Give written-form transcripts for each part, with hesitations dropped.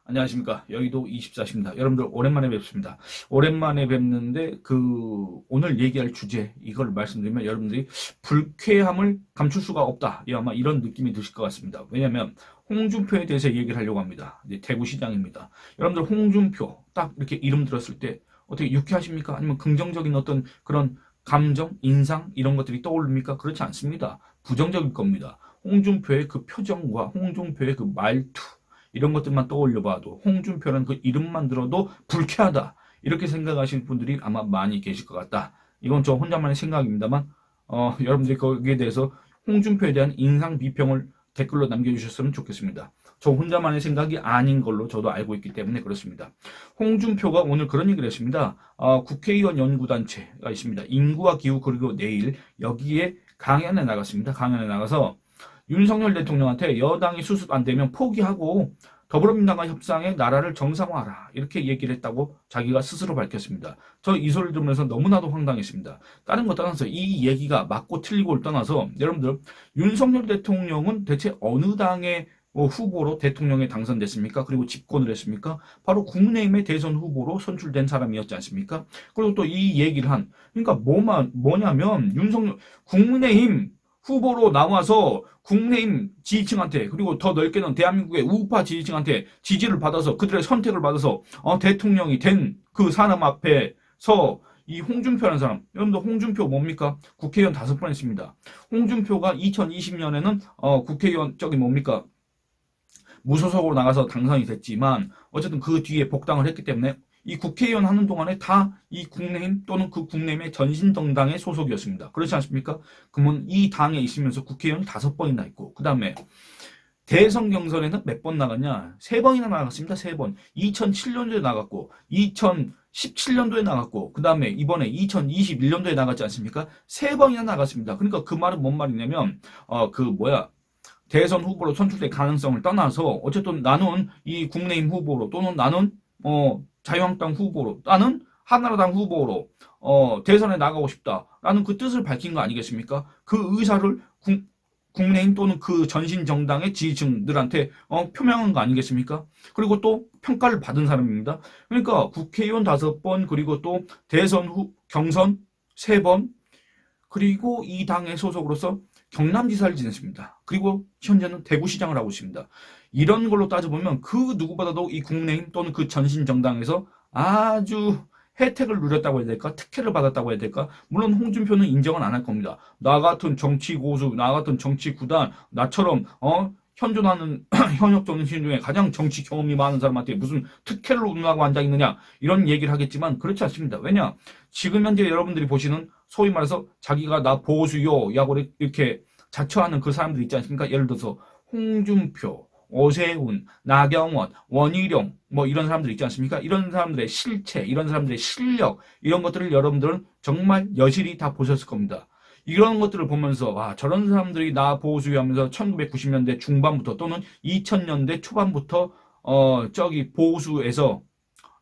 안녕하십니까. 여의도 24시입니다. 여러분들 오랜만에 뵙습니다. 오랜만에 뵙는데 오늘 얘기할 주제 이걸 말씀드리면 여러분들이 불쾌함을 감출 수가 없다. 아마 이런 느낌이 드실 것 같습니다. 왜냐하면 홍준표에 대해서 얘기를 하려고 합니다. 이제 대구시장입니다. 여러분들 홍준표 딱 이렇게 이름 들었을 때 어떻게 유쾌하십니까? 아니면 긍정적인 어떤 그런 감정, 인상 이런 것들이 떠오릅니까? 그렇지 않습니다. 부정적일 겁니다. 홍준표의 그 표정과 홍준표의 그 말투 이런 것들만 떠올려 봐도 홍준표라는 그 이름만 들어도 불쾌하다. 이렇게 생각하시는 분들이 아마 많이 계실 것 같다. 이건 저 혼자만의 생각입니다만 여러분들이 거기에 대해서 홍준표에 대한 인상 비평을 댓글로 남겨주셨으면 좋겠습니다. 저 혼자만의 생각이 아닌 걸로 저도 알고 있기 때문에 그렇습니다. 홍준표가 오늘 그런 얘기를 했습니다. 국회의원 연구단체가 있습니다. 인구와 기후 그리고 내일 여기에 강연에 나갔습니다. 강연에 나가서 윤석열 대통령한테 여당이 수습 안 되면 포기하고 더불어민주당과 협상해 나라를 정상화하라 이렇게 얘기를 했다고 자기가 스스로 밝혔습니다. 저 이 소리를 들으면서 너무나도 황당했습니다. 다른 거 떠나서 이 얘기가 맞고 틀리고를 떠나서 여러분들 윤석열 대통령은 대체 어느 당의 후보로 대통령에 당선됐습니까? 그리고 집권을 했습니까? 바로 국민의힘의 대선 후보로 선출된 사람이었지 않습니까? 그리고 또 이 얘기를 그러니까 뭐냐면 윤석열 국민의힘 후보로 나와서 국민의힘 지지층한테 그리고 더 넓게는 대한민국의 우파 지지층한테 지지를 받아서 그들의 선택을 받아서 대통령이 된 그 사람 앞에서 이 홍준표라는 사람, 여러분들 홍준표 뭡니까? 국회의원 5번 했습니다. 홍준표가 2020년에는 국회의원 뭡니까? 무소속으로 나가서 당선이 됐지만 어쨌든 그 뒤에 복당을 했기 때문에 이 국회의원 하는 동안에 다 이 국민의힘 또는 그 국민의힘의 전신정당의 소속이었습니다. 그렇지 않습니까? 그러면 이 당에 있으면서 국회의원이 5번이나 있고 그 다음에 대선 경선에는 몇 번 나갔냐? 3번이나 나갔습니다. 3번. 2007년도에 나갔고 2017년도에 나갔고 그 다음에 이번에 2021년도에 나갔지 않습니까? 3번이나 나갔습니다. 그러니까 그 말은 뭔 말이냐면 대선 후보로 선출될 가능성을 떠나서 어쨌든 나는 이 국민의힘 후보로 또는 나는 자유한국당 후보로 나는 한나라당 후보로 대선에 나가고 싶다라는 그 뜻을 밝힌 거 아니겠습니까? 그 의사를 국민의힘 또는 그 전신 정당의 지지층들한테 표명한 거 아니겠습니까? 그리고 또 평가를 받은 사람입니다. 그러니까 국회의원 5번 그리고 또 대선 경선 3번 그리고 이 당의 소속으로서 경남지사를 지냈습니다. 그리고 현재는 대구시장을 하고 있습니다. 이런 걸로 따져보면 그 누구보다도 이 국민의힘 또는 그 전신정당에서 아주 혜택을 누렸다고 해야 될까? 특혜를 받았다고 해야 될까? 물론 홍준표는 인정은 안 할 겁니다. 나 같은 정치 고수, 나 같은 정치 구단, 나처럼 현존하는 현역 정치인 중에 가장 정치 경험이 많은 사람한테 무슨 특혜를 운운하고 앉아있느냐 이런 얘기를 하겠지만 그렇지 않습니다. 왜냐? 지금 현재 여러분들이 보시는 소위 말해서 자기가 나 보수요 라고 이렇게 자처하는 그 사람들 있지 않습니까? 예를 들어서 홍준표, 오세훈, 나경원, 원희룡 이런 사람들 있지 않습니까? 이런 사람들의 실체, 이런 사람들의 실력 이런 것들을 여러분들은 정말 여실히 다 보셨을 겁니다. 이런 것들을 보면서 저런 사람들이 나 보수하면서 1990년대 중반부터 또는 2000년대 초반부터 보수에서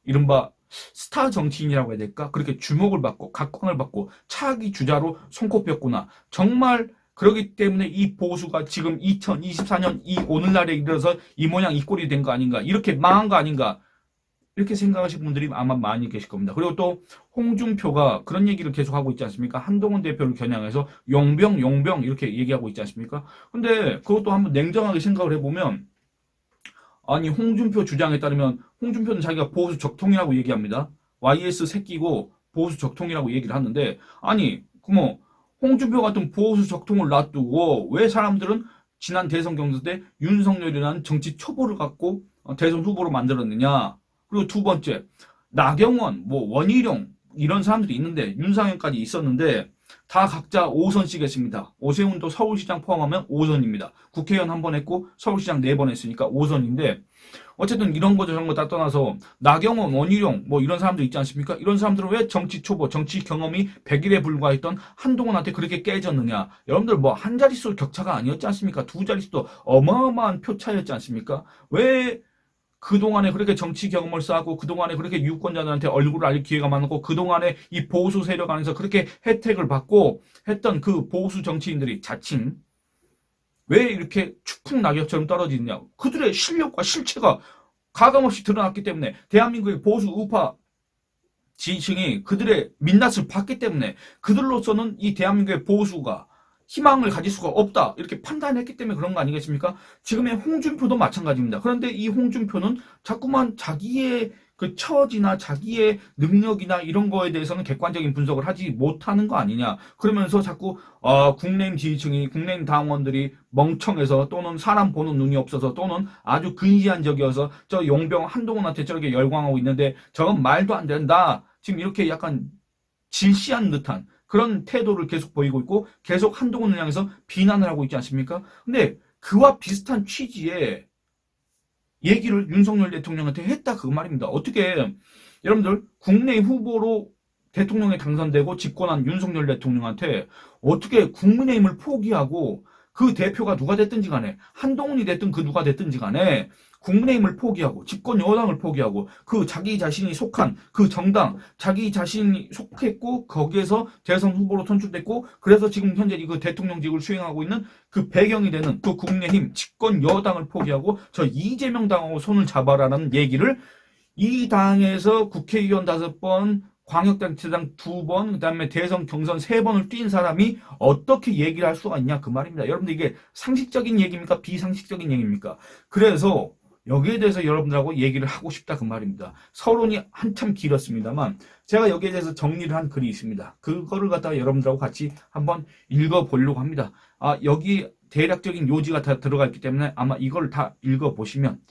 이른바 스타 정치인이라고 해야 될까? 그렇게 주목을 받고 각광을 받고 차기 주자로 손꼽혔구나. 정말 그렇기 때문에 이 보수가 지금 2024년 이 오늘날에 이르러서 이 모양 이 꼴이 된 거 아닌가? 이렇게 망한 거 아닌가? 이렇게 생각하시는 분들이 아마 많이 계실 겁니다. 그리고 또 홍준표가 그런 얘기를 계속 하고 있지 않습니까? 한동훈 대표를 겨냥해서 용병 이렇게 얘기하고 있지 않습니까? 근데 그것도 한번 냉정하게 생각을 해보면 아니 홍준표 주장에 따르면 홍준표는 자기가 보수 적통이라고 얘기합니다. YS 새끼고 보수 적통이라고 얘기를 하는데 아니 홍준표 같은 보수 적통을 놔두고 왜 사람들은 지난 대선 경선 때 윤석열이라는 정치 초보를 갖고 대선 후보로 만들었느냐. 그리고 두 번째 나경원, 원희룡 이런 사람들이 있는데 윤상현까지 있었는데 다 각자 5선씩 했습니다. 오세훈도 서울시장 포함하면 5선입니다. 국회의원 1번 했고 서울시장 4번 했으니까 5선인데 어쨌든 이런 거 저런 거 다 떠나서 나경원, 원희룡 이런 사람들 있지 않습니까? 이런 사람들은 왜 정치 초보, 정치 경험이 100일에 불과했던 한동훈한테 그렇게 깨졌느냐? 여러분들 한 자릿수 격차가 아니었지 않습니까? 2자릿수도 어마어마한 표 차이였지 않습니까? 왜 그동안에 그렇게 정치 경험을 쌓고 그동안에 그렇게 유권자들한테 얼굴을 알릴 기회가 많고 그동안에 이 보수 세력 안에서 그렇게 혜택을 받고 했던 그 보수 정치인들이 자칭 왜 이렇게 추풍낙엽처럼 떨어지느냐. 그들의 실력과 실체가 가감없이 드러났기 때문에 대한민국의 보수 우파 지지층이 그들의 민낯을 봤기 때문에 그들로서는 이 대한민국의 보수가 희망을 가질 수가 없다 이렇게 판단했기 때문에 그런 거 아니겠습니까? 지금의 홍준표도 마찬가지입니다. 그런데 이 홍준표는 자꾸만 자기의 그 처지나 자기의 능력이나 이런 거에 대해서는 객관적인 분석을 하지 못하는 거 아니냐. 그러면서 자꾸 국내임 지지층이 국내임 당원들이 멍청해서 또는 사람 보는 눈이 없어서 또는 아주 근시안적이어서 저 용병 한동훈한테 저렇게 열광하고 있는데 저건 말도 안 된다. 지금 이렇게 약간 질시한 듯한 그런 태도를 계속 보이고 있고 계속 한동훈을 향해서 비난을 하고 있지 않습니까? 근데 그와 비슷한 취지의 얘기를 윤석열 대통령한테 했다 그 말입니다. 어떻게 여러분들 국내 후보로 대통령에 당선되고 집권한 윤석열 대통령한테 어떻게 국민의힘을 포기하고 그 대표가 누가 됐든지 간에 한동훈이 됐든 그 누가 됐든지 간에 국민의힘을 포기하고 집권 여당을 포기하고 그 자기 자신이 속한 그 정당 자기 자신이 속했고 거기에서 대선 후보로 선출됐고 그래서 지금 현재 그 대통령직을 수행하고 있는 그 배경이 되는 그 국민의힘 집권 여당을 포기하고 저 이재명 당하고 손을 잡아라는 얘기를 이 당에서 국회의원 5번 광역단체장 2번, 그 다음에 대선 경선 3번을 뛴 사람이 어떻게 얘기를 할 수가 있냐 그 말입니다. 여러분들 이게 상식적인 얘기입니까? 비상식적인 얘기입니까? 그래서 여기에 대해서 여러분들하고 얘기를 하고 싶다 그 말입니다. 서론이 한참 길었습니다만 제가 여기에 대해서 정리를 한 글이 있습니다. 그거를 갖다가 여러분들하고 같이 한번 읽어보려고 합니다. 여기 대략적인 요지가 다 들어가 있기 때문에 아마 이걸 다 읽어보시면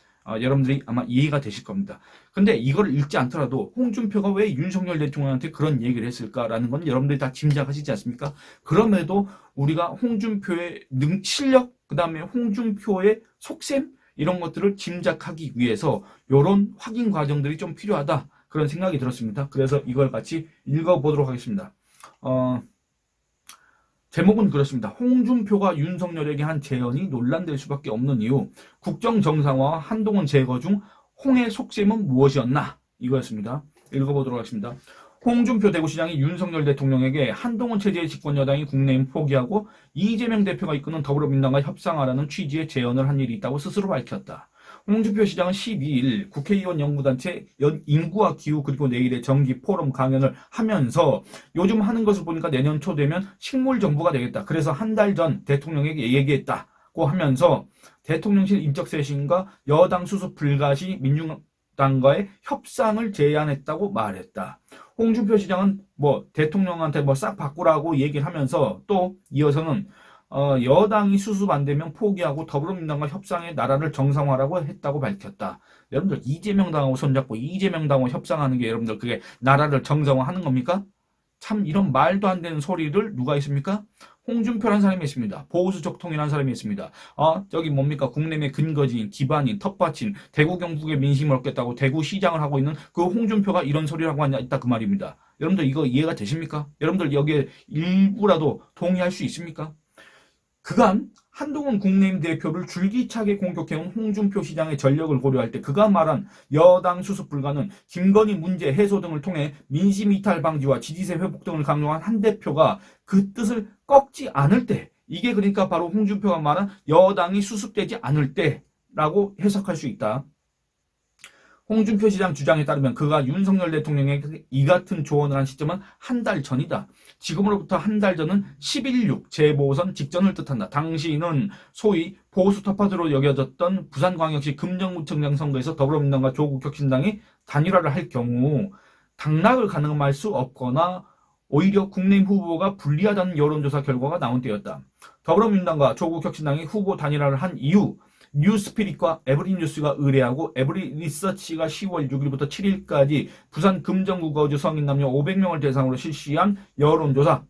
여러분들이 아마 이해가 되실 겁니다. 근데 이걸 읽지 않더라도 홍준표가 왜 윤석열 대통령한테 그런 얘기를 했을까라는 건 여러분들이 다 짐작하시지 않습니까? 그럼에도 우리가 홍준표의 실력, 그 다음에 홍준표의 속셈 이런 것들을 짐작하기 위해서 이런 확인 과정들이 좀 필요하다 그런 생각이 들었습니다. 그래서 이걸 같이 읽어보도록 하겠습니다. 제목은 그렇습니다. 홍준표가 윤석열에게 한 제언이 논란될 수밖에 없는 이유. 국정정상화와 한동훈 제거 중 홍의 속셈은 무엇이었나? 이거였습니다. 읽어보도록 하겠습니다. 홍준표 대구시장이 윤석열 대통령에게 한동훈 체제의 집권 여당이 국내임 포기하고 이재명 대표가 이끄는 더불어민주당과 협상하라는 취지의 제언을 한 일이 있다고 스스로 밝혔다. 홍준표 시장은 12일 국회의원 연구단체 인구와 기후 그리고 내일의 정기 포럼 강연을 하면서 요즘 하는 것을 보니까 내년 초 되면 식물정부가 되겠다. 그래서 한 달 전 대통령에게 얘기했다고 하면서 대통령실 인적쇄신과 여당 수습 불가시 민주당과의 협상을 제안했다고 말했다. 홍준표 시장은 대통령한테 싹 바꾸라고 얘기를 하면서 또 이어서는 여당이 수습 안 되면 포기하고 더불어민주당과 협상해 나라를 정상화라고 했다고 밝혔다. 여러분들 이재명 당하고 손잡고 이재명 당하고 협상하는 게 여러분들 그게 나라를 정상화하는 겁니까? 참 이런 말도 안 되는 소리를 누가 있습니까? 홍준표라는 사람이 있습니다. 보수적통이라는 사람이 있습니다. 저기 뭡니까? 국내의 근거지인, 기반인, 텃밭인, 대구 경북의 민심을 얻겠다고 대구시장을 하고 있는 그 홍준표가 이런 소리를 하고 있다 그 말입니다. 여러분들 이거 이해가 되십니까? 여러분들 여기에 일부라도 동의할 수 있습니까? 그간 한동훈 국내임 대표를 줄기차게 공격해온 홍준표 시장의 전력을 고려할 때 그가 말한 여당 수습 불가는 김건희 문제 해소 등을 통해 민심 이탈 방지와 지지세 회복 등을 강조한 한 대표가 그 뜻을 꺾지 않을 때 이게 그러니까 바로 홍준표가 말한 여당이 수습되지 않을 때라고 해석할 수 있다. 홍준표 시장 주장에 따르면 그가 윤석열 대통령에게 이 같은 조언을 한 시점은 한 달 전이다. 지금으로부터 한 달 전은 11.6 재보선 직전을 뜻한다. 당시는 소위 보수 텃밭으로 여겨졌던 부산광역시 금정구청장 선거에서 더불어민주당과 조국혁신당이 단일화를 할 경우 당락을 가늠할 수 없거나 오히려 국내임 후보가 불리하다는 여론조사 결과가 나온 때였다. 더불어민주당과 조국혁신당이 후보 단일화를 한 이후 뉴스피릿과 에브리뉴스가 의뢰하고 에브리리서치가 10월 6일부터 7일까지 부산 금정구거주 성인 남녀 500명을 대상으로 실시한 여론조사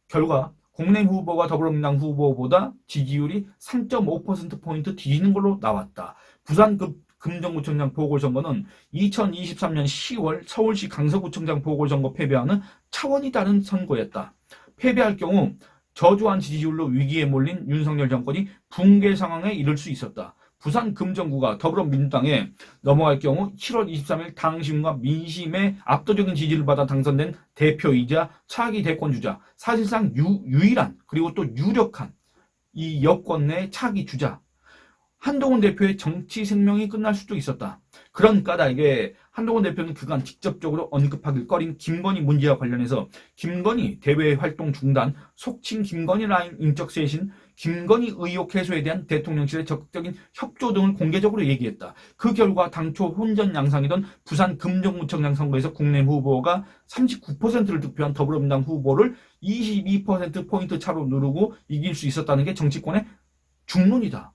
결과 국내임 후보가 더불어민주당 후보보다 지지율이 3.5%포인트 뒤지는 걸로 나왔다. 부산 금정구청장 보궐선거는 2023년 10월 서울시 강서구청장 보궐선거 패배와는 차원이 다른 선거였다. 패배할 경우 저조한 지지율로 위기에 몰린 윤석열 정권이 붕괴 상황에 이를 수 있었다. 부산 금정구가 더불어민주당에 넘어갈 경우 7월 23일 당심과 민심의 압도적인 지지를 받아 당선된 대표이자 차기 대권주자, 사실상 유일한 그리고 또 유력한 이 여권 내 차기 주자 한동훈 대표의 정치 생명이 끝날 수도 있었다. 그런 까닭에 한동훈 대표는 그간 직접적으로 언급하길 꺼린 김건희 문제와 관련해서 김건희 대외 활동 중단, 속칭 김건희 라인 인적 쇄신, 김건희 의혹 해소에 대한 대통령실의 적극적인 협조 등을 공개적으로 얘기했다. 그 결과 당초 혼전 양상이던 부산 금정구청장 선거에서 국내의힘 후보가 39%를 득표한 더불어민주당 후보를 22%포인트 차로 누르고 이길 수 있었다는 게 정치권의 중론이다.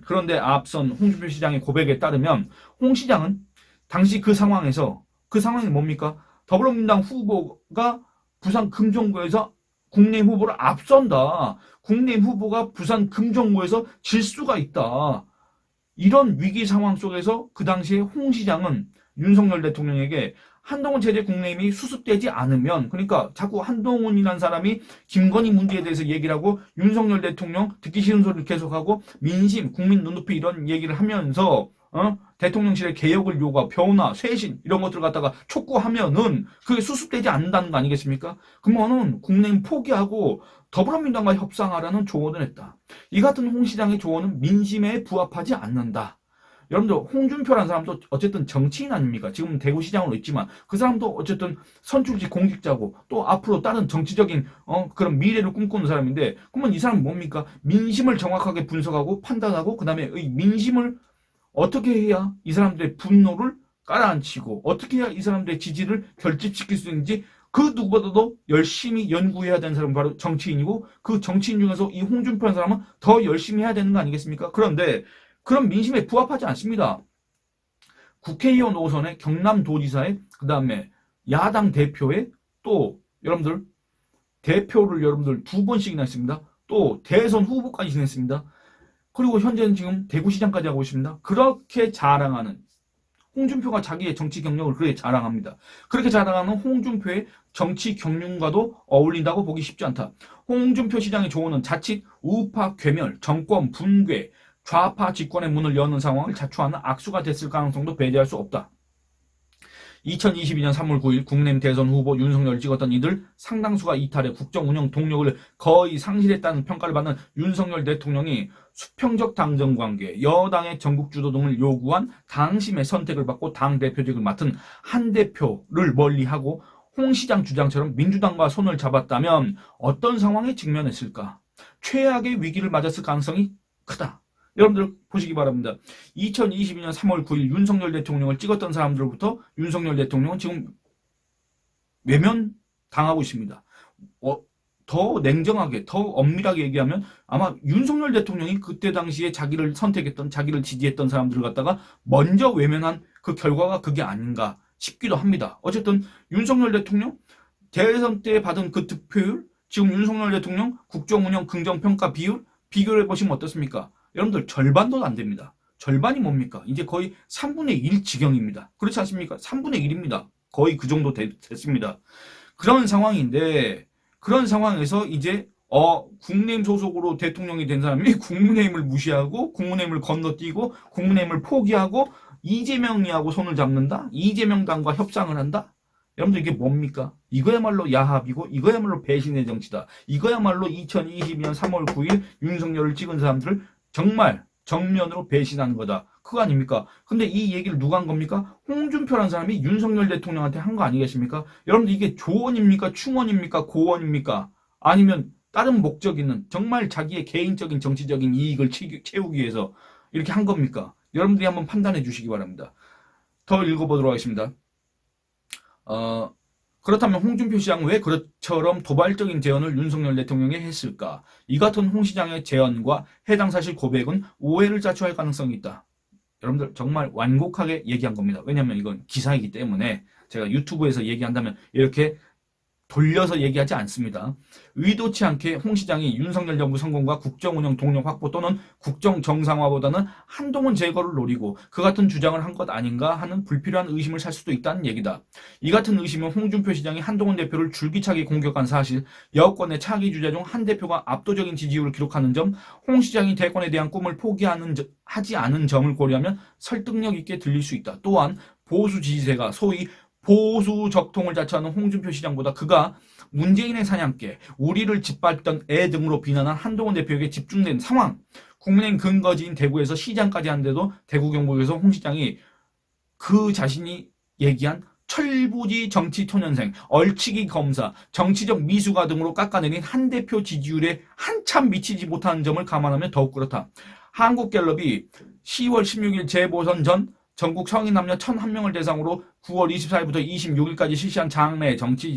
그런데 앞선 홍준표 시장의 고백에 따르면 홍 시장은 당시 그 상황에서 그 상황이 뭡니까? 더불어민주당 후보가 부산 금정구에서 국내의힘 후보를 앞선다. 국내의힘 후보가 부산 금정구에서 질 수가 있다. 이런 위기 상황 속에서 그 당시에 홍 시장은 윤석열 대통령에게 한동훈 체제 국내임이 수습되지 않으면, 그러니까 자꾸 한동훈이라는 사람이 김건희 문제에 대해서 얘기를 하고 윤석열 대통령 듣기 싫은 소리를 계속하고 민심, 국민 눈높이 이런 얘기를 하면서 대통령실의 개혁을 요구하고 변화, 쇄신 이런 것들을 갖다가 촉구하면은 그게 수습되지 않는다는 거 아니겠습니까? 그러면은 국내임 포기하고 더불어민주당과 협상하라는 조언을 했다. 이 같은 홍 시장의 조언은 민심에 부합하지 않는다. 여러분들 홍준표라는 사람도 어쨌든 정치인 아닙니까? 지금 대구시장으로 있지만 그 사람도 어쨌든 선출직 공직자고 또 앞으로 다른 정치적인 그런 미래를 꿈꾸는 사람인데, 그러면 이 사람은 뭡니까? 민심을 정확하게 분석하고 판단하고 그 다음에 이 민심을 어떻게 해야 이 사람들의 분노를 깔아앉히고 어떻게 해야 이 사람들의 지지를 결집시킬 수 있는지 그 누구보다도 열심히 연구해야 되는 사람은 바로 정치인이고, 그 정치인 중에서 이 홍준표라는 사람은 더 열심히 해야 되는 거 아니겠습니까? 그런데 그런 민심에 부합하지 않습니다. 국회의원 5선의 경남도지사의 그 다음에 야당 대표의 또 여러분들 대표를 여러분들 2번씩이나 했습니다. 또 대선 후보까지 지냈습니다. 그리고 현재는 지금 대구시장까지 하고 있습니다. 그렇게 자랑하는 홍준표가 자기의 정치 경력을 그렇게 자랑합니다. 그렇게 자랑하는 홍준표의 정치 경륜과도 어울린다고 보기 쉽지 않다. 홍준표 시장의 조언은 자칫 우파 괴멸, 정권 붕괴, 좌파 집권의 문을 여는 상황을 자초하는 악수가 됐을 가능성도 배제할 수 없다. 2022년 3월 9일 국내의힘 대선 후보 윤석열을 찍었던 이들 상당수가 이탈해 국정 운영 동력을 거의 상실했다는 평가를 받는 윤석열 대통령이 수평적 당정 관계, 여당의 전국 주도 등을 요구한 당심의 선택을 받고 당대표직을 맡은 한 대표를 멀리하고 홍 시장 주장처럼 민주당과 손을 잡았다면 어떤 상황에 직면했을까? 최악의 위기를 맞았을 가능성이 크다. 여러분들 보시기 바랍니다. 2022년 3월 9일 윤석열 대통령을 찍었던 사람들로부터 윤석열 대통령은 지금 외면당하고 있습니다. 더 냉정하게, 더 엄밀하게 얘기하면 아마 윤석열 대통령이 그때 당시에 자기를 선택했던, 자기를 지지했던 사람들을 갖다가 먼저 외면한 그 결과가 그게 아닌가 싶기도 합니다. 어쨌든 윤석열 대통령 대선 때 받은 그 득표율, 지금 윤석열 대통령 국정운영 긍정평가 비율 비교를 해보시면 어떻습니까? 여러분들 절반도 안 됩니다. 절반이 뭡니까? 이제 거의 3분의 1 지경입니다. 그렇지 않습니까? 3분의 1입니다. 거의 그 정도 됐습니다. 그런 상황인데, 그런 상황에서 이제 국민의힘 소속으로 대통령이 된 사람이 국민의힘을 무시하고 국민의힘을 건너뛰고 국민의힘을 포기하고 이재명이하고 손을 잡는다? 이재명당과 협상을 한다? 여러분들 이게 뭡니까? 이거야말로 야합이고 이거야말로 배신의 정치다. 이거야말로 2022년 3월 9일 윤석열을 찍은 사람들을 정말 정면으로 배신하는 거다. 그거 아닙니까? 근데 이 얘기를 누가 한 겁니까? 홍준표라는 사람이 윤석열 대통령한테 한 거 아니겠습니까? 여러분들 이게 조언입니까? 충언입니까? 고언입니까? 아니면 다른 목적 있는 정말 자기의 개인적인 정치적인 이익을 채우기 위해서 이렇게 한 겁니까? 여러분들이 한번 판단해 주시기 바랍니다. 더 읽어보도록 하겠습니다. 그렇다면 홍준표 시장은 왜 그처럼 도발적인 제언을 윤석열 대통령에 했을까? 이 같은 홍 시장의 제언과 해당 사실 고백은 오해를 자초할 가능성이 있다. 여러분들 정말 완곡하게 얘기한 겁니다. 왜냐하면 이건 기사이기 때문에 제가 유튜브에서 얘기한다면 이렇게 돌려서 얘기하지 않습니다. 의도치 않게 홍 시장이 윤석열 정부 성공과 국정운영 동력 확보 또는 국정 정상화보다는 한동훈 제거를 노리고 그 같은 주장을 한 것 아닌가 하는 불필요한 의심을 살 수도 있다는 얘기다. 이 같은 의심은 홍준표 시장이 한동훈 대표를 줄기차게 공격한 사실, 여권의 차기 주자 중 한 대표가 압도적인 지지율을 기록하는 점, 홍 시장이 대권에 대한 꿈을 포기하지 않은 점을 고려하면 설득력 있게 들릴 수 있다. 또한 보수 지지세가 소위 보수 적통을 자처하는 홍준표 시장보다 그가 문재인의 사냥개, 우리를 짓밟던 애 등으로 비난한 한동훈 대표에게 집중된 상황, 국민의힘 근거지인 대구에서 시장까지 하는데도 대구 경북에서 홍 시장이 그 자신이 얘기한 철부지 정치 초년생, 얼치기 검사, 정치적 미수가 등으로 깎아내린 한 대표 지지율에 한참 미치지 못하는 점을 감안하면 더욱 그렇다. 한국갤럽이 10월 16일 재보선 전 전국 성인 남녀 1,001명을 대상으로 9월 24일부터 26일까지 실시한 장내 정치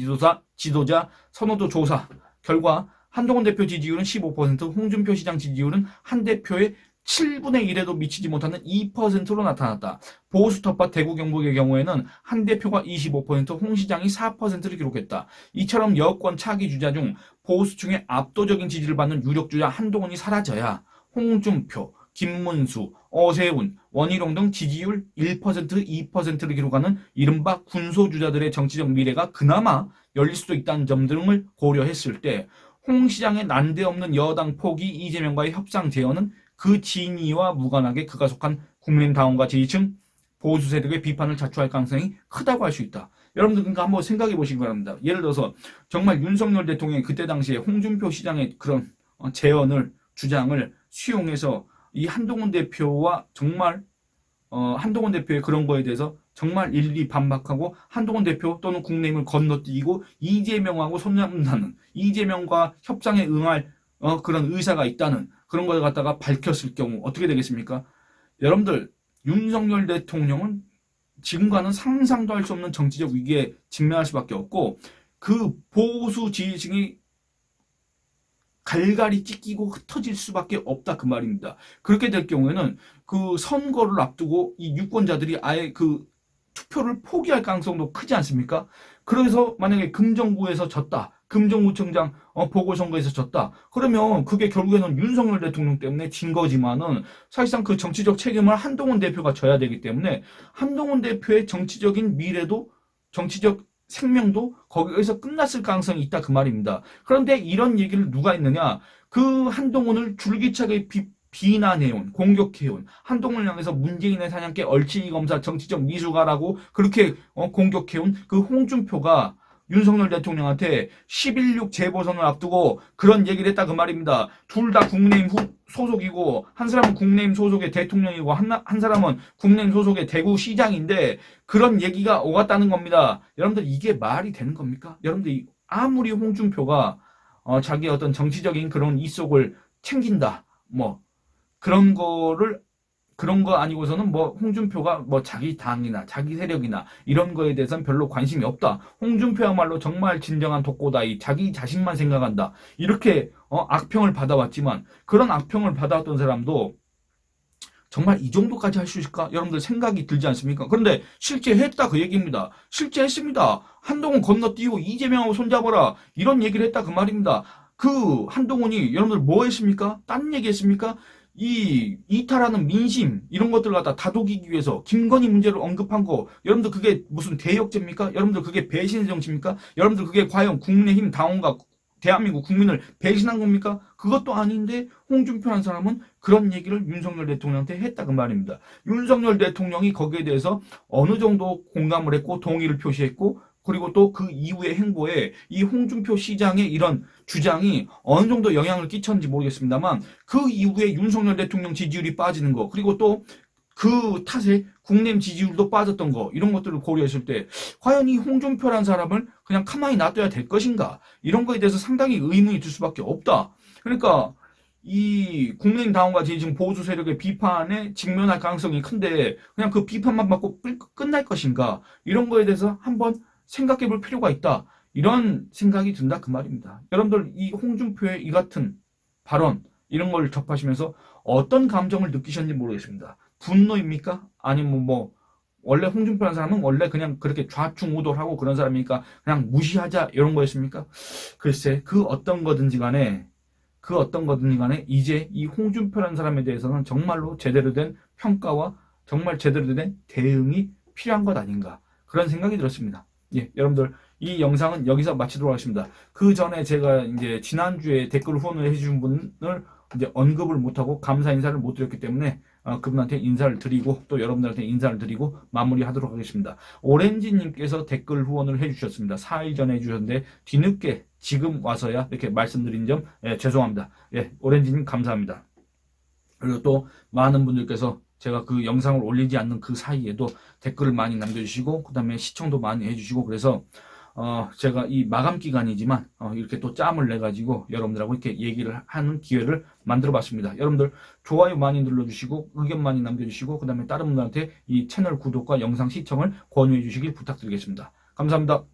지도자 선호도 조사 결과 한동훈 대표 지지율은 15%, 홍준표 시장 지지율은 한 대표의 7분의 1에도 미치지 못하는 2%로 나타났다. 보수 텃밭 대구 경북의 경우에는 한 대표가 25%, 홍 시장이 4%를 기록했다. 이처럼 여권 차기 주자 중 보수층의 압도적인 지지를 받는 유력 주자 한동훈이 사라져야 홍준표, 김문수, 어세훈, 원희룡 등 지지율 1%, 2%를 기록하는 이른바 군소주자들의 정치적 미래가 그나마 열릴 수도 있다는 점 등을 고려했을 때 홍 시장의 난데없는 여당 포기 이재명과의 협상 제언은 그 진위와 무관하게 그가 속한 국민의힘 당원과 지지층 보수 세력의 비판을 자초할 가능성이 크다고 할 수 있다. 여러분들 그러니까 한번 생각해 보시기 바랍니다. 예를 들어서 정말 윤석열 대통령이 그때 당시에 홍준표 시장의 그런 제언을 주장을 수용해서 이 한동훈 대표와 정말 한동훈 대표의 그런 거에 대해서 정말 일일이 반박하고 한동훈 대표 또는 국민의힘을 건너뛰고 이재명하고 손잡는다는 이재명과 협상에 응할 그런 의사가 있다는 그런 걸 갖다가 밝혔을 경우 어떻게 되겠습니까? 여러분들 윤석열 대통령은 지금과는 상상도 할 수 없는 정치적 위기에 직면할 수밖에 없고 그 보수 지지층이 갈갈이 찢기고 흩어질 수밖에 없다 그 말입니다. 그렇게 될 경우에는 그 선거를 앞두고 이 유권자들이 아예 그 투표를 포기할 가능성도 크지 않습니까? 그래서 만약에 금정구에서 졌다. 금정구청장 보궐선거에서 졌다. 그러면 그게 결국에는 윤석열 대통령 때문에 진 거지만은 사실상 그 정치적 책임을 한동훈 대표가 져야 되기 때문에 한동훈 대표의 정치적인 미래도 정치적 생명도 거기에서 끝났을 가능성이 있다 그 말입니다. 그런데 이런 얘기를 누가 했느냐? 그 한동훈을 줄기차게 비난해온, 공격해온, 한동훈을 향해서 문재인의 사냥개 얼치기 검사 정치적 미수가라고 그렇게 공격해온 그 홍준표가 윤석열 대통령한테 11.6 재보선을 앞두고 그런 얘기를 했다 그 말입니다. 둘 다 국민의힘 소속이고 한 사람은 국민의힘 소속의 대통령이고 한 사람은 국민의힘 소속의 대구시장인데 그런 얘기가 오갔다는 겁니다. 여러분들 이게 말이 되는 겁니까? 여러분들 아무리 홍준표가 자기 어떤 정치적인 그런 이속을 챙긴다 뭐 그런 거 아니고서는 뭐 홍준표가 뭐 자기 당이나 자기 세력이나 이런 거에 대해서는 별로 관심이 없다. 홍준표야말로 정말 진정한 독고다이 자기 자신만 생각한다. 이렇게 악평을 받아왔지만 그런 악평을 받아왔던 사람도 정말 이 정도까지 할 수 있을까? 여러분들 생각이 들지 않습니까? 그런데 실제 했다 그 얘기입니다. 실제 했습니다. 한동훈 건너뛰고 이재명하고 손잡아라 이런 얘기를 했다 그 말입니다. 그 한동훈이 여러분들 뭐 했습니까? 딴 얘기 했습니까? 이 이탈하는 민심 이런 것들 갖다 다독이기 위해서 김건희 문제를 언급한 거 여러분들 그게 무슨 대역죄입니까? 여러분들 그게 배신의 정치입니까? 여러분들 그게 과연 국민의힘 당원과 대한민국 국민을 배신한 겁니까? 그것도 아닌데 홍준표라는 사람은 그런 얘기를 윤석열 대통령한테 했다 그 말입니다. 윤석열 대통령이 거기에 대해서 어느 정도 공감을 했고 동의를 표시했고 그리고 또 그 이후의 행보에 이 홍준표 시장의 이런 주장이 어느 정도 영향을 끼쳤는지 모르겠습니다만 그 이후에 윤석열 대통령 지지율이 빠지는 거 그리고 또 그 탓에 국내임 지지율도 빠졌던 거 이런 것들을 고려했을 때 과연 이 홍준표라는 사람을 그냥 가만히 놔둬야 될 것인가 이런 거에 대해서 상당히 의문이 들 수밖에 없다. 그러니까 이 국민의힘 당원과 지금 보수 세력의 비판에 직면할 가능성이 큰데 그냥 그 비판만 받고 끝날 것인가 이런 거에 대해서 한번 생각해 볼 필요가 있다. 이런 생각이 든다 그 말입니다. 여러분들 이 홍준표의 이 같은 발언 이런 걸 접하시면서 어떤 감정을 느끼셨는지 모르겠습니다. 분노입니까? 아니면 뭐 원래 홍준표라는 사람은 원래 그냥 그렇게 좌충우돌하고 그런 사람이니까 그냥 무시하자 이런 거였습니까? 글쎄 그 어떤 거든지 간에 이제 이 홍준표라는 사람에 대해서는 정말로 제대로 된 평가와 정말 제대로 된 대응이 필요한 것 아닌가 그런 생각이 들었습니다. 예, 여러분들 이 영상은 여기서 마치도록 하겠습니다. 그 전에 제가 이제 지난주에 댓글 후원을 해주신 분을 이제 언급을 못하고 감사 인사를 못 드렸기 때문에 그분한테 인사를 드리고 또 여러분들한테 인사를 드리고 마무리하도록 하겠습니다. 오렌지님께서 댓글 후원을 해주셨습니다. 4일 전에 해주셨는데 뒤늦게 지금 와서야 이렇게 말씀드린 점 죄송합니다. 예, 오렌지님 감사합니다. 그리고 또 많은 분들께서 제가 그 영상을 올리지 않는 그 사이에도 댓글을 많이 남겨주시고 그다음에 시청도 많이 해주시고 그래서 제가 이 마감 기간이지만 이렇게 또 짬을 내 가지고 여러분들하고 이렇게 얘기를 하는 기회를 만들어 봤습니다. 여러분들 좋아요 많이 눌러주시고 의견 많이 남겨주시고 그다음에 다른 분들한테 이 채널 구독과 영상 시청을 권유해 주시길 부탁드리겠습니다. 감사합니다.